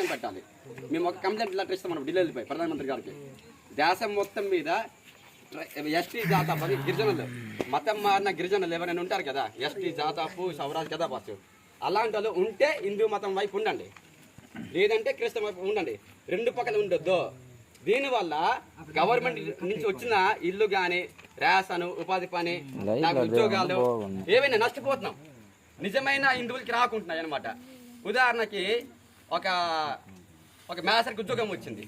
సంతకం పెట్టాలి. మేము ఒక కంప్లైంట్ లెటర్ ఇస్తాం మనం ఢిల్లీపై ప్రధానమంత్రి గారికి. దేశం మొత్తం మీద ఎస్టీ జాతాపు అని గిరిజనులు మతం మారిన గిరిజనులు ఎవరైనా ఉంటారు కదా, ఎస్టీ జాతాపు సౌరాజ్ కదా బాసు, అలాంటి వాళ్ళు ఉంటే హిందూ మతం వైపు ఉండండి, లేదంటే క్రైస్తవ వైపు ఉండండి, రెండు పక్కన ఉండొద్దు. దీనివల్ల గవర్నమెంట్ నుంచి వచ్చిన ఇల్లు కానీ రేషన్ ఉపాధి పని నాకు ఉద్యోగాలు ఏవైనా నష్టపోతున్నాం, నిజమైన హిందువులకి రాకుంటున్నాయి అనమాట. ఉదాహరణకి ఒక మేసరికి ఉద్యోగం వచ్చింది,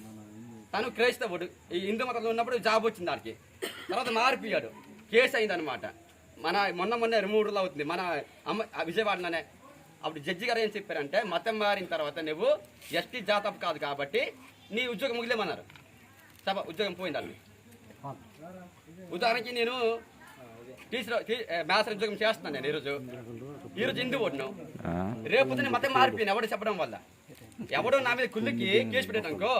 తను క్రైస్తవుడు, ఈ హిందూ మతంలో ఉన్నప్పుడు జాబ్ వచ్చింది దానికి, తర్వాత మారిపోయాడు, కేసు అయిందనమాట. మొన్న 3 రోజులు అవుతుంది మన విజయవాడలోనే. అప్పుడు జడ్జి గారు ఏం చెప్పారంటే, మతం మారిన తర్వాత నువ్వు ఎస్టీ జాతపు కాదు కాబట్టి నీ ఉద్యోగం ముగిలేమన్నారు. ఉద్యోగం పోయిందండి. ఉదాహరణకి నేను మేసర్ ఉద్యోగం చేస్తున్నాను. నేను ఈరోజు హిందూ ఓటును, రేపు నేను మతం మారిపోయాను ఎవడో చెప్పడం వల్ల. ఎవడో నా మీద కుళ్ళుకి కేసు పెట్టానుకో,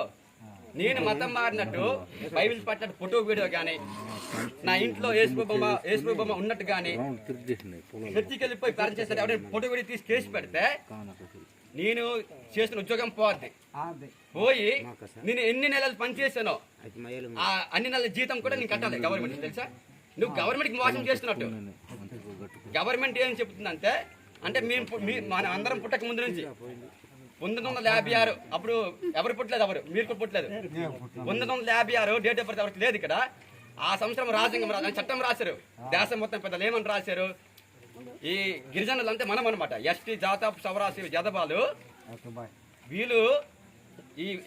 నేను మతం మారినట్టు బైబిల్ పట్టినట్టు ఫోటో వీడియో కానీ, నా ఇంట్లో యేసు బొమ్మ ఉన్నట్టు కానీ చర్చికి వెళ్ళిపోయి ప్రార్థన చేస్తే ఎవరైనా ఫోటో వీడియో తీసి కేసు పెడితే నేను చేసిన ఉద్యోగం పోయి నేను ఎన్ని నెలలు పనిచేసానో అన్ని నెలల జీతం కూడా నేను కట్టాలి గవర్నమెంట్. తెలుసా, నువ్వు గవర్నమెంట్కి మోసం చేస్తున్నట్టు. గవర్నమెంట్ ఏం చెప్తుందంటే, అంటే మన అందరం పుట్టక ముందు నుంచి 1956 అప్పుడు ఎవరు పుట్టలేదు, మీరు కూడా పుట్టలేదు. 1956 డేట్ ఆఫ్ బర్త్ ఎవరికి లేదు ఇక్కడ. ఆ సంవత్సరం రాజ్యాంగం చట్టం రాశారు, దేశం మొత్తం పెద్దలు ఏమని రాశారు, ఈ గిరిజనులు అంటే మనం అనమాట, ఎస్టీ జాతాపు సవరాసి జదబాలు వీళ్ళు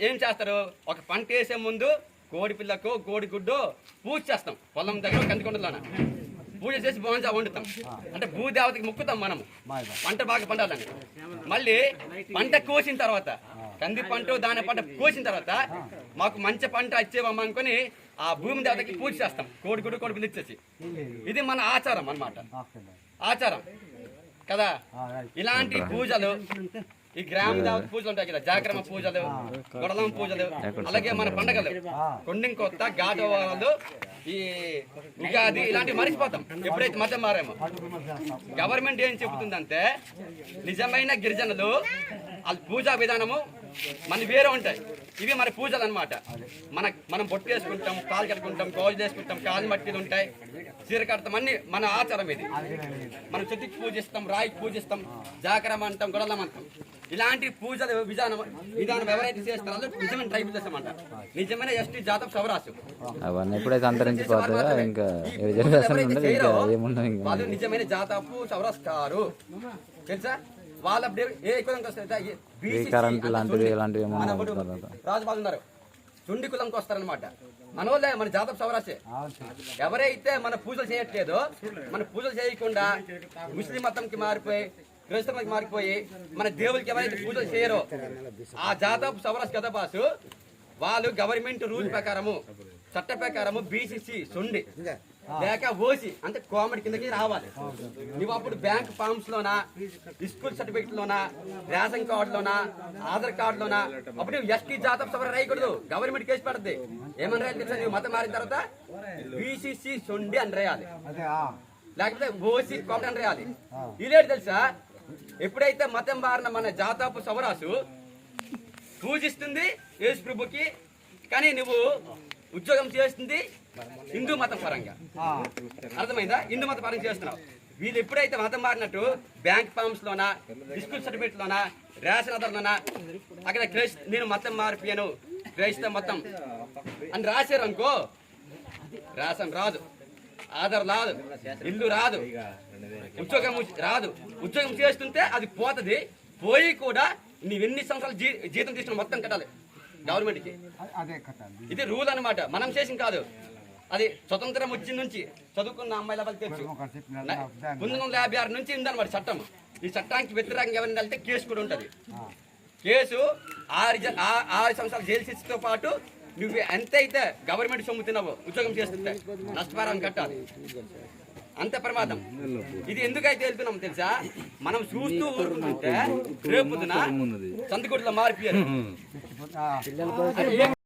ఏం చేస్తారు, ఒక పంట వేసే ముందు కోడి పిల్లకు కోడి గుడ్డు పూజ చేస్తాం, పొలం దగ్గర కందికొండలోన పూజ చేసి భోజనం వండుతాం. అంటే భూదేవతకి మొక్కుతాం మనము, పంట బాగా పండాలని. మళ్ళీ పంట కోసిన తర్వాత, కంది పంట దాని పంట కోసిన తర్వాత మాకు మంచి పంట వచ్చేవమ్మ అనుకుని ఆ భూమి దేవతకి పూజ చేస్తాం, కోడి గుడ్డు కోడి పిల్ల ఇచ్చేసి. ఇది మన ఆచారం అన్నమాట, ఆచారం కదా. ఇలాంటి పూజలు, ఈ గ్రామ దేవత పూజలు ఉంటాయి కదా, జాగ్రమ పూజలు, గొడలం పూజలు, అలాగే మన పండగలు కొండిం కొత్త ఘాటవాళ్ళు, ఈ ఉగాది ఇలాంటివి మరిచిపోతాం ఎప్పుడైతే మతం మారామో. గవర్నమెంట్ ఏం చెబుతుందంటే, నిజమైన గిరిజనులు వాళ్ళ పూజా విధానము మన వేరే ఉంటాయి, ఇవి మన పూజలు అనమాట. మనం బొట్టు వేసుకుంటాం, కాలు కట్టుకుంటాం, గోజు వేసుకుంటాం, కాలు మట్టిలు ఉంటాయి, చీర కడతాం, అన్ని మన ఆచారం ఇది. మనం చెట్టుకి పూజిస్తాం, రాయికి పూజిస్తాం, జాకరం అంటాం, గొడవలం అంటాం. ఇలాంటి పూజల విధానం ఎవరైతే చేస్తారో నిజమైన ట్రైబల్ చేస్తామంట, నిజమైన ఎస్టీ జాతం సవరాసు. అవన్నీ ఎప్పుడైతే అంతరించిపోతాయో ఇంకా వాళ్ళు నిజమైన జాతపు సవరాస్కారు. తెలుసా, వాళ్ళ రాజుబాలు ఉన్నారు, చుండి కులంకి వస్తారనమాట. మన వాళ్ళే మన జాతపు సవరాసే. ఎవరైతే మన పూజలు చేయట్లేదో, మన పూజలు చేయకుండా ముస్లిం మతంకి మారిపోయి క్రైస్తవులకి మారిపోయి మన దేవులకి ఎవరైతే పూజలు చేయరో ఆ జాతపు సవరాస్ గదబాసు వాళ్ళు గవర్నమెంట్ రూల్ ప్రకారము, చట్ట ప్రకారము బీసీసీ సొండి లేక ఓసి అంటే కోమడి కిందకి రావాలి. నువ్వు అప్పుడు బ్యాంక్ ఫార్మ్స్ లోనా, స్కూల్ సర్టిఫికెట్ లోనా, రేషన్ కార్డు లోనా, ఆధార్ కార్డు లోనా అప్పుడు నువ్వు ఎస్టీ జాతపు సవరణ రాయకూడదు, గవర్నమెంట్ కేసు పడుతుంది. ఏమని రాయాలి తెలుసా, నువ్వు మతం మారిన తర్వాత బీసీసీ సొండి అని రాయాలి, లేకపోతే ఓసి కోమడి అని రాయాలి. ఇదేంటి తెలుసా, ఎప్పుడైతే మతం మారిన మన జాతపు సవరాసు పూజిస్తుంది యేసు ప్రభుకి, కానీ నువ్వు ఉద్యోగం చేస్తుంది హిందూ మతం పరంగా. అర్థమైందా, హిందూ మత పరంగా చేస్తున్నావు. వీళ్ళు ఎప్పుడైతే మతం మారినట్టు బ్యాంక్ ఫార్మ్స్ లోనా, స్కూల్ సర్టిఫికేట్ లోనా, రేషన్ ఆధార్ లోనా అక్కడ నేను మతం మారిపోయాను క్రైస్తవ మతం అని రాశారు అనుకో, రేషన్ రాదు, ఆధార్ రాదు, ఇల్లు రాదు, ఉద్యోగం రాదు. ఉద్యోగం చేస్తుంటే అది పోతుంది, పోయి కూడా నీవెన్ని సంవత్సరాలు జీతం తీసుకుని మొత్తం కట్టాలి గవర్నమెంట్కి. ఇది రూల్ అనమాట, మనం చేసిన కాదు. అది స్వతంత్రం వచ్చిన నుంచి చదువుకున్న అమ్మాయిల వాళ్ళు తెలుసు. 1956 నుంచి ఉందన్నమాట చట్టం. ఈ చట్టానికి వ్యతిరేకంగా ఎవరిని వెళ్తే కేసు కూడా ఉంటుంది. కేసు 6 సంవత్సరాలు జైలు శిక్షతో పాటు నువ్వు ఎంతైతే గవర్నమెంట్ సొమ్ము తిన్నావో ఉద్యోగం చేస్తుంటే నష్టపరిహారం కట్టాలి. అంత ప్రమాదం. ఇది ఎందుకైతే వెళ్తున్నాం తెలుసా, మనం చూస్తూ ఊరుకుంటుంటే రేపు సంతకొట్టులో మారిపోయారు.